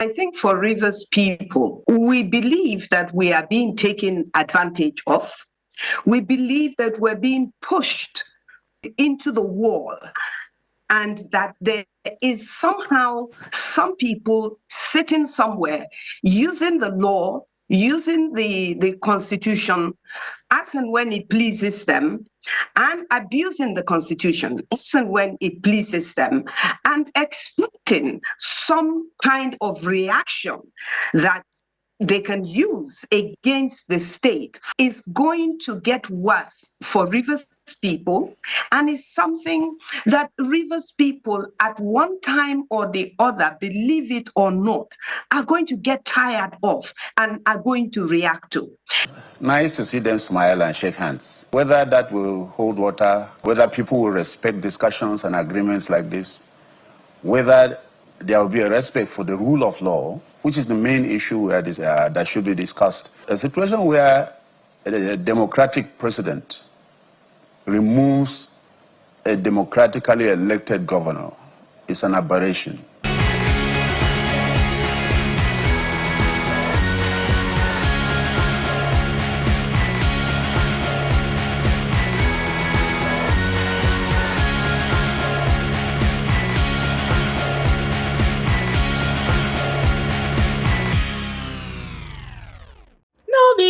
I think for Rivers people, we believe that we are being taken advantage of. We believe that we're being pushed into the wall, and that there is somehow some people sitting somewhere using the law, using the Constitution as and when it pleases them, and abusing the Constitution as and when it pleases them, and expecting some kind of reaction that they can use against the state is going to get worse for Rivers people, and is something that Rivers people at one time or the other, believe it or not, are going to get tired of and are going to react to. Nice to see them smile and shake hands. Whether that will hold water, whether people will respect discussions and agreements like this, whether there will be a respect for the rule of law, which is the main issue that should be discussed. A situation where a democratic president removes a democratically elected governor is an aberration.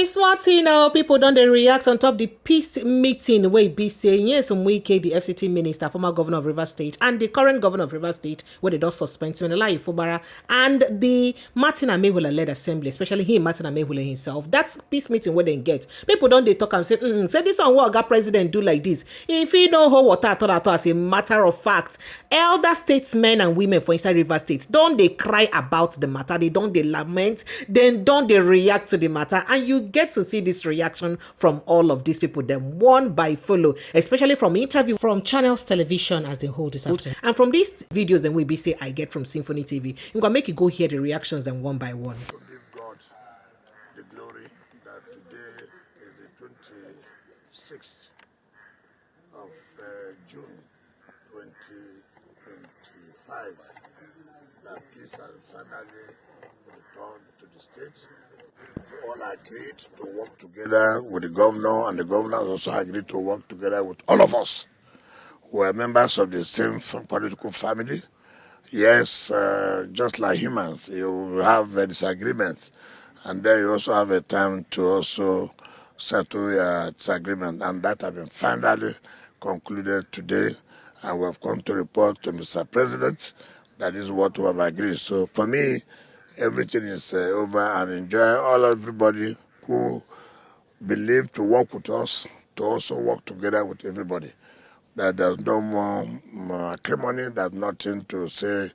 Smart, people don't they react on top the peace meeting where be saying Nyesom Wike, the FCT Minister, former Governor of Rivers State, and the current Governor of Rivers State, where they don't suspend him in Fubara, and the Martin Amehula led assembly, especially him, Martin Amehula himself. That's peace meeting where they get. People don't they talk and say, say this one what got president do like this. If he know how what at all as a matter of fact, elder statesmen and women for inside Rivers State, don't they cry about the matter, they don't they lament, then don't they react to the matter, and you get to see this reaction from all of these people, them one by follow, especially from interview from Channels Television as they hold this afternoon. And from these videos, then we be say I get from Symfoni TV. I'm gonna make you go hear the reactions then one by one. To give God the glory that today is the 26th of June 2025, that peace has finally returned to the state. All agreed to work together with the governor, and the governor also agreed to work together with all of us who are members of the same political family. Yes, just like humans, you have a disagreement, and then you also have a time to also settle your disagreement, and that has been finally concluded today, and we have come to report to Mr. President that is what we have agreed. So for me, everything is over, and enjoy everybody who believe to work with us, to also work together with everybody. That there's no more acrimony, there's nothing to say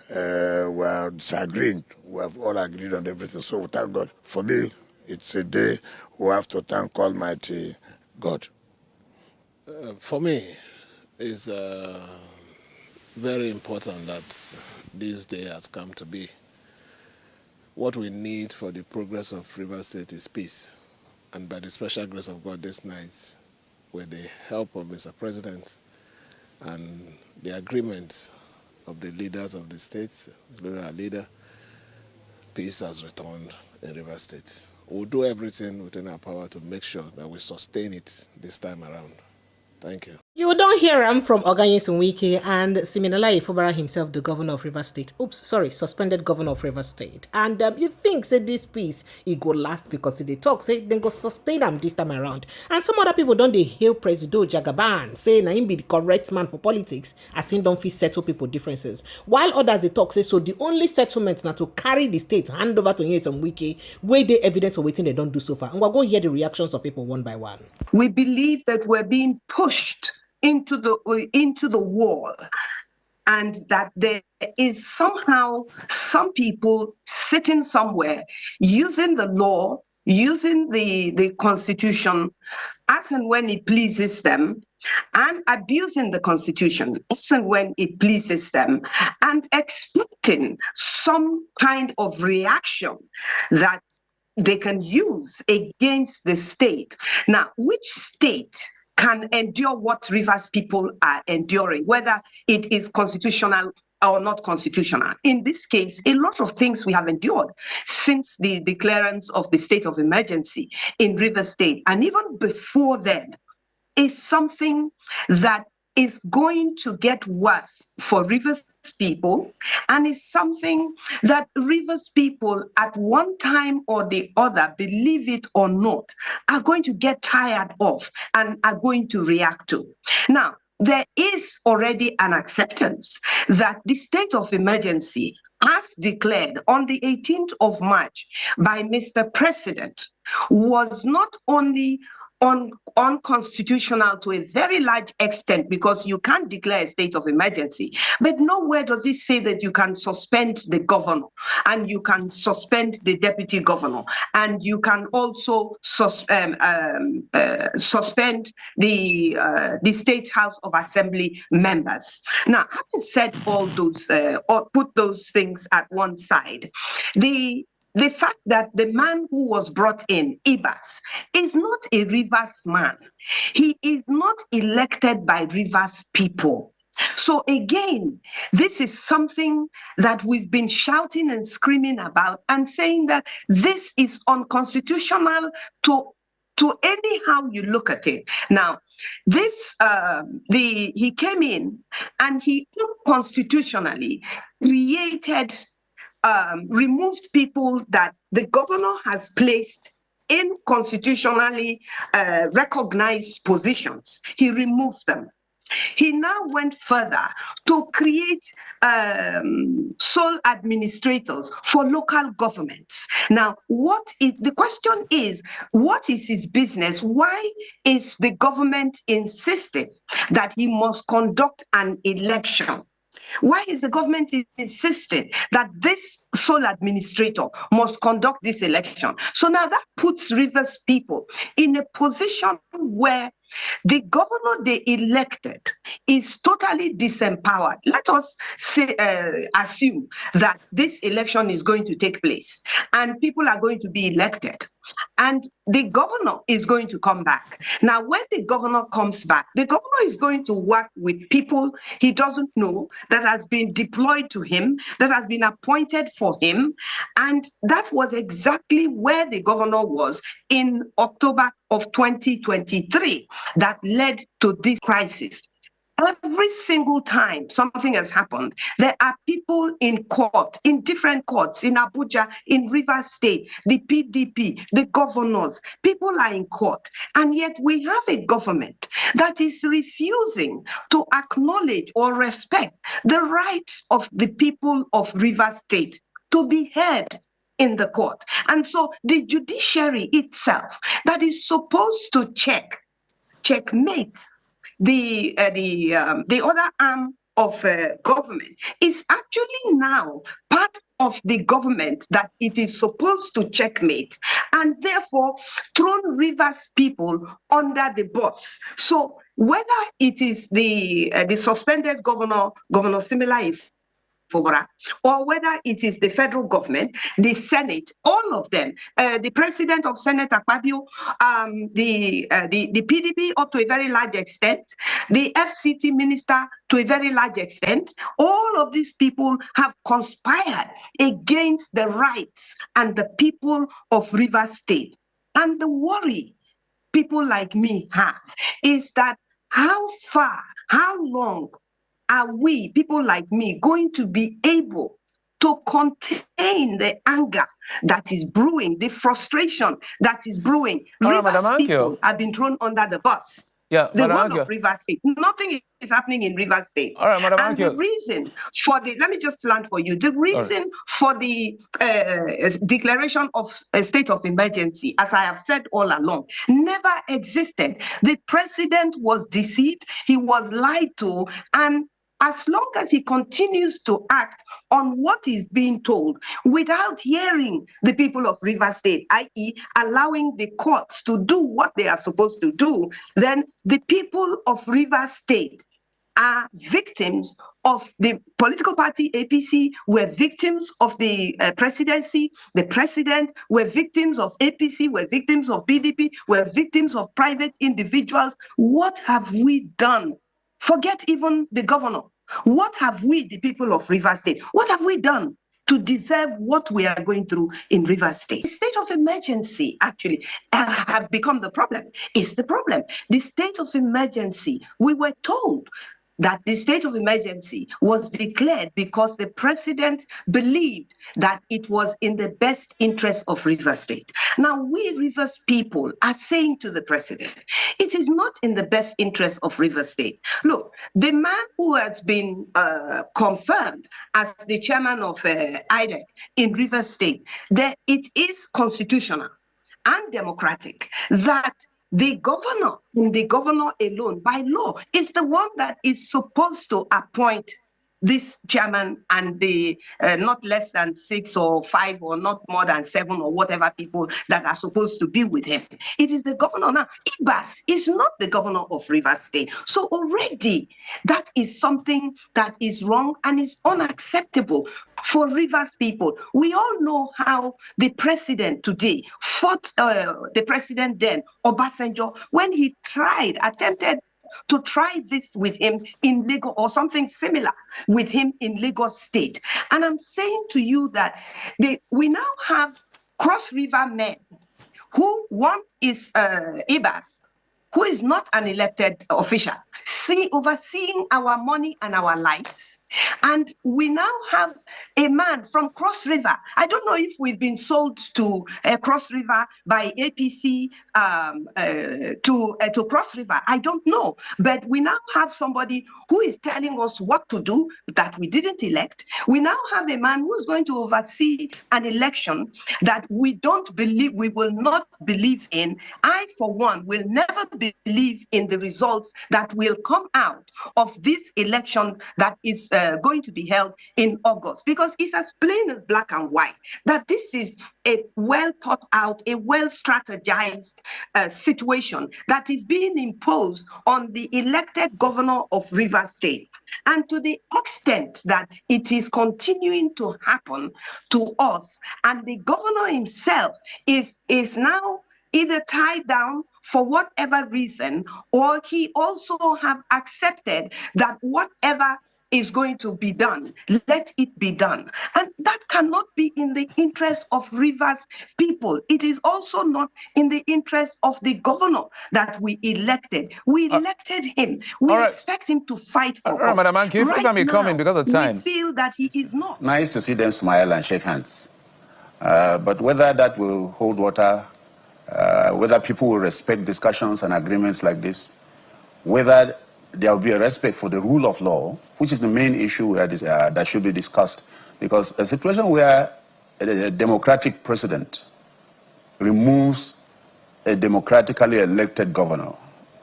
we're disagreeing. We have all agreed on everything. So thank God. For me, it's a day we have to thank Almighty God. For me, it's very important that this day has come to be. What we need for the progress of Rivers State is peace. And by the special grace of God this night, with the help of Mr. President and the agreement of the leaders of the states, including our leader, peace has returned in Rivers State. We'll do everything within our power to make sure that we sustain it this time around. Thank you. You don't hear him from Nyesom Wike and Symfoni Fubara himself, the governor of Rivers State. Suspended governor of Rivers State. And you think say this peace it go last because they talk say then go sustain them this time around. And some other people don't they hail Presido Jagaban, say na him be the correct man for politics, as him don't fit settle people differences. While others they talk say so the only settlement now to carry the state hand over to Nyesom Wike, where the evidence of waiting they don't do so far. And we'll go hear the reactions of people one by one. We believe that we're being pushed into the wall, and that there is somehow some people sitting somewhere using the law, using the Constitution as and when it pleases them, and abusing the Constitution as and when it pleases them, and expecting some kind of reaction that they can use against the state. Now, which state can endure what Rivers people are enduring, whether it is constitutional or not constitutional. In this case, a lot of things we have endured since the declarance of the state of emergency in Rivers State, and even before then, is something that is going to get worse for Rivers people, and is something that Rivers people at one time or the other, believe it or not, are going to get tired of and are going to react to. Now, there is already an acceptance that the state of emergency, as declared on the 18th of March by Mr. President, was not only unconstitutional to a very large extent, because you can't declare a state of emergency, but nowhere does it say that you can suspend the governor and you can suspend the deputy governor and you can also suspend the State House of Assembly members. Now, having said all those, or put those things at one side, the fact that the man who was brought in, Ibas, is not a Rivers man. He is not elected by Rivers people. So again, this is something that we've been shouting and screaming about and saying that this is unconstitutional to anyhow you look at it. Now, this he came in and he unconstitutionally created removed people that the governor has placed in constitutionally recognized positions. He removed them. He now went further to create sole administrators for local governments. Now, the question is, what is his business? Why is the government insisting that he must conduct an election? Why is the government insisting that this sole administrator must conduct this election? So now that puts Rivers people in a position where the governor they elected is totally disempowered. Let us say, assume that this election is going to take place and people are going to be elected and the governor is going to come back. Now, when the governor comes back, the governor is going to work with people he doesn't know, that has been deployed to him, that has been appointed for him. And that was exactly where the governor was in October of 2023 that led to this crisis. Every single time something has happened, there are people in court, in different courts, in Abuja, in Rivers State, the PDP, the governors, people are in court. And yet we have a government that is refusing to acknowledge or respect the rights of the people of Rivers State to be heard in the court. And so the judiciary itself that is supposed to checkmate the other arm of government is actually now part of the government that it is supposed to checkmate, and therefore thrown Rivers people under the bus. So whether it is the suspended governor Sim Fubara, or whether it is the federal government, the Senate, all of them, the president of Senate Akpabio, the PDP up to a very large extent, the FCT minister to a very large extent, all of these people have conspired against the rights and the people of Rivers State. And the worry people like me have is that how long are we, people like me, going to be able to contain the anger that is brewing, the frustration that is brewing? Rivers people have been thrown under the bus. Yeah, the whole of Rivers State. Nothing is happening in Rivers State. All right, Madam And the reason for let me just land for you. The reason for the declaration of a state of emergency, as I have said all along, never existed. The president was deceived, he was lied to, and as long as he continues to act on what is being told without hearing the people of Rivers State, i.e. allowing the courts to do what they are supposed to do, then the people of Rivers State are victims of the political party APC, were victims of the presidency, the president, were victims of APC, were victims of PDP, were victims of private individuals. What have we done? Forget even the governor. What have we, the people of Rivers State, what have we done to deserve what we are going through in Rivers State? The state of emergency actually have become the problem. It's the problem. The state of emergency, we were told that the state of emergency was declared because the president believed that it was in the best interest of Rivers State. Now, we Rivers people are saying to the president, it is not in the best interest of Rivers State. Look, the man who has been confirmed as the chairman of IDEC in Rivers State, that it is constitutional and democratic that the governor alone, by law, is the one that is supposed to appoint this chairman and the not less than 6 or 5 or not more than 7 or whatever people that are supposed to be with him. It is the governor. Now, Ibas is not the governor of Rivers State. So already that is something that is wrong and is unacceptable for Rivers people. We all know how the president today fought the president then, Obasanjo, when he attempted to try this with him in Lagos or something similar with him in Lagos State. And I'm saying to you that we now have Cross River men who one is Ibas, who is not an elected official, overseeing our money and our lives. And we now have a man from Cross River. I don't know if we've been sold to Cross River by APC to Cross River. I don't know. But we now have somebody who is telling us what to do that we didn't elect. We now have a man who is going to oversee an election that we will not believe in. I, for one, will never believe in the results that will come out of this election that is going to be held in August, because it's as plain as black and white that this is a well thought out, a well strategized situation that is being imposed on the elected governor of Rivers State. And to the extent that it is continuing to happen to us, and the governor himself is now either tied down for whatever reason, or he also have accepted that whatever is going to be done, let it be done. And that cannot be in the interest of Rivers people. It is also not in the interest of the governor that we elected. We elected him. We expect him to fight for us. Madam Ann Kio, if I may come in because of time. We feel that he is not. Nice to see them smile and shake hands. But whether that will hold water, whether people will respect discussions and agreements like this, whether there will be a respect for the rule of law, which is the main issue that should be discussed. Because a situation where a democratic president removes a democratically elected governor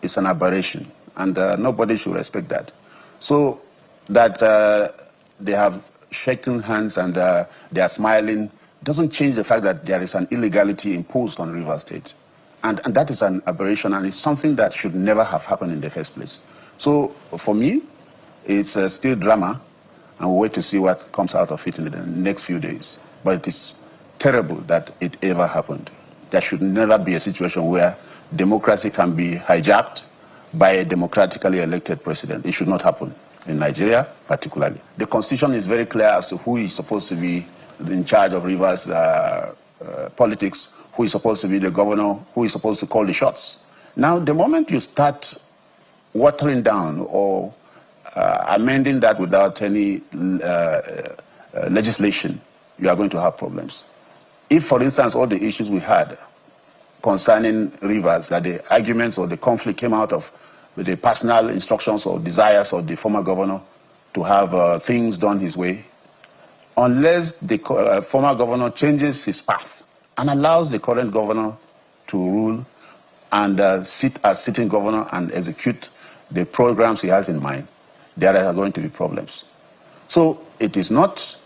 is an aberration, and nobody should respect that. So that they have shaken hands and they are smiling doesn't change the fact that there is an illegality imposed on Rivers State. And that is an aberration, and it's something that should never have happened in the first place. So for me, it's still drama, and we'll wait to see what comes out of it in the next few days. But it is terrible that it ever happened. There should never be a situation where democracy can be hijacked by a democratically elected president. It should not happen in Nigeria, particularly. The Constitution is very clear as to who is supposed to be in charge of Rivers politics, who is supposed to be the governor, who is supposed to call the shots. Now, the moment you start watering down or amending that without any legislation, you are going to have problems. If, for instance, all the issues we had concerning Rivers, that the arguments or the conflict came out of the personal instructions or desires of the former governor to have things done his way, unless the former governor changes his path and allows the current governor to rule and sit as sitting governor and execute the programs he has in mind, there are going to be problems. So it is not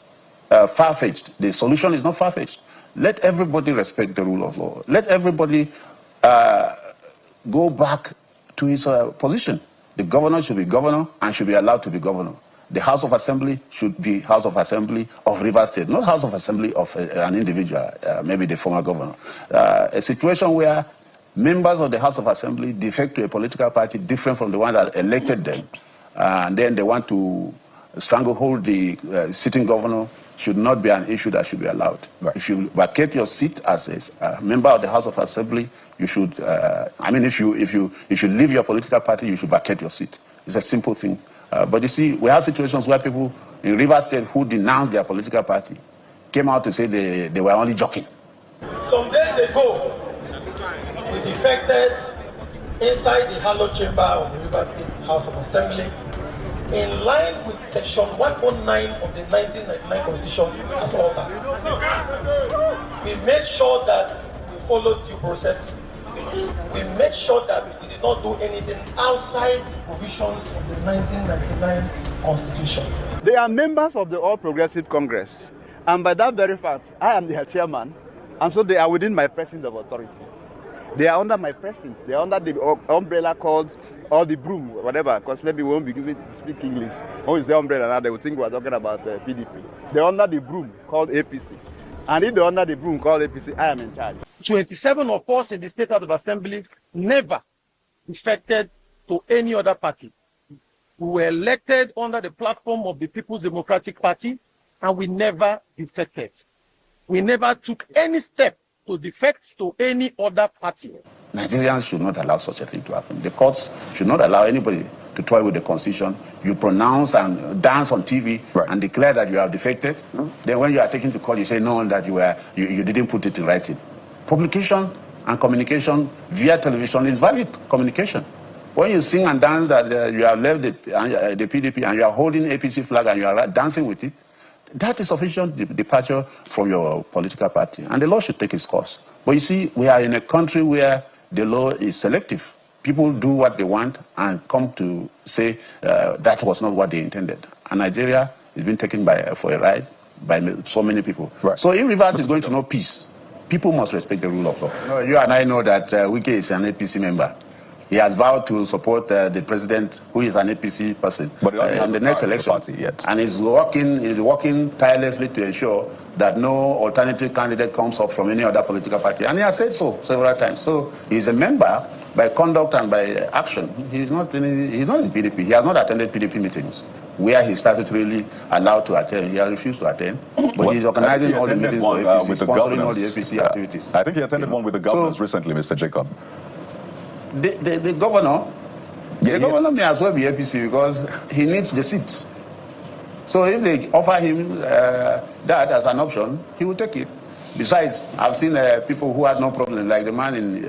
far-fetched. The solution is not far-fetched. Let everybody respect the rule of law. Let everybody go back to his position. The governor should be governor and should be allowed to be governor. The House of Assembly should be House of Assembly of Rivers State, not House of Assembly of an individual, maybe the former governor. A situation where members of the House of Assembly defect to a political party different from the one that elected them, and then they want to stranglehold the sitting governor should not be an issue that should be allowed. Right. If you vacate your seat as a member of the House of Assembly, you should, if you leave your political party, you should vacate your seat. It's a simple thing. But you see, we have situations where people in Rivers State who denounced their political party came out to say they were only joking. Some days ago, we defected inside the hallowed chamber of the Rivers State House of Assembly in line with section 109 of the 1999 Constitution as altered. We made sure that we followed due process. We made sure that we did not do anything outside the provisions of the 1999 Constitution. They are members of the All Progressive Congress, and by that very fact, I am their chairman, and so they are within my presence of authority. They are under my presence. They are under the umbrella called, or the broom, whatever, because maybe we won't be given to speak English. When we say umbrella now, they will think we are talking about PDP. They are under the broom called APC. And if they are under the broom called APC, I am in charge. 27 of us in the State House of Assembly never defected to any other party. We were elected under the platform of the People's Democratic Party, and we never defected. We never took any step to defect to any other party. Nigerians should not allow such a thing to happen. The courts should not allow anybody to toy with the Constitution. You pronounce and dance on TV and declare that you have defected. Then when you are taken to court, you say no, that you didn't put it in writing. Publication and communication via television is valid communication. When you sing and dance that you have left the PDP and you are holding APC flag and you are dancing with it, that is sufficient departure from your political party. And the law should take its course. But you see, we are in a country where the law is selective. People do what they want and come to say that was not what they intended. And Nigeria is being taken for a ride by so many people. Right. So if Rivers is going to know peace, people must respect the rule of law. No, you and I know that Wike is an APC member. He has vowed to support the president, who is an APC person, in the next election. And he's working tirelessly to ensure that no alternative candidate comes up from any other political party. And he has said so several times. So he's a member by conduct and by action. He's not in PDP. He has not attended PDP meetings where he's statutorily allowed to attend. He has refused to attend. But he's organizing all the meetings for APC, sponsoring all the APC activities. I think he attended one with the governors recently, Mr. Jacob. The governor, the governor may as well be APC because he needs the seat. So if they offer him that as an option, he will take it. Besides, I've seen people who had no problem, like the man in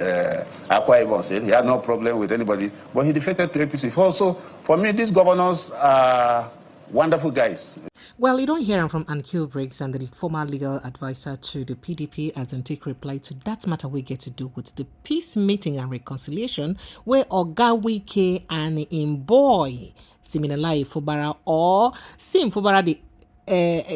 Akwa Ibom said, he had no problem with anybody, but he defected to APC. Also, for me, these governors are wonderful guys. Well, you don't hear him from Ann Kio-Briggs and the former legal advisor to the PDP as they take reply to that matter we get to do with the peace meeting and reconciliation where Oga Wike and in boy Sim Fubara or Sim Fubara the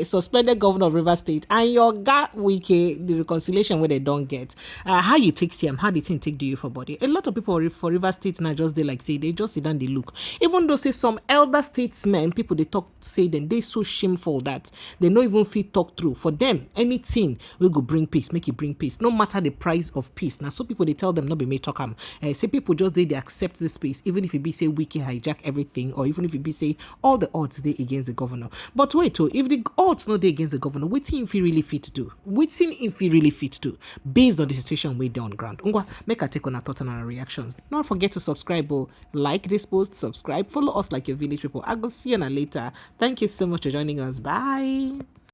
suspended governor of Rivers State and your guy Wike, the reconciliation where they don't get. How you take CM, how the thing take do you for body? A lot of people for Rivers State now just they like say they just sit down they look. Even though say some elder statesmen, people they talk say them they so shameful that they not even feel talk through. For them, anything will go bring peace, make it bring peace, no matter the price of peace. Now so people they tell them not be made talk say people just they accept the space, even if it be say Wike hijack everything, or even if it be say all the odds they against the governor. But wait, if the odds no dey against the governor, wetin if he really fit to do? Wetin if he really fit to? Based on the situation we dey on ground. Make a take on our thoughts and our reactions. Don't forget to subscribe, like this post, subscribe, follow us like your village people. I go see you later. Thank you so much for joining us. Bye.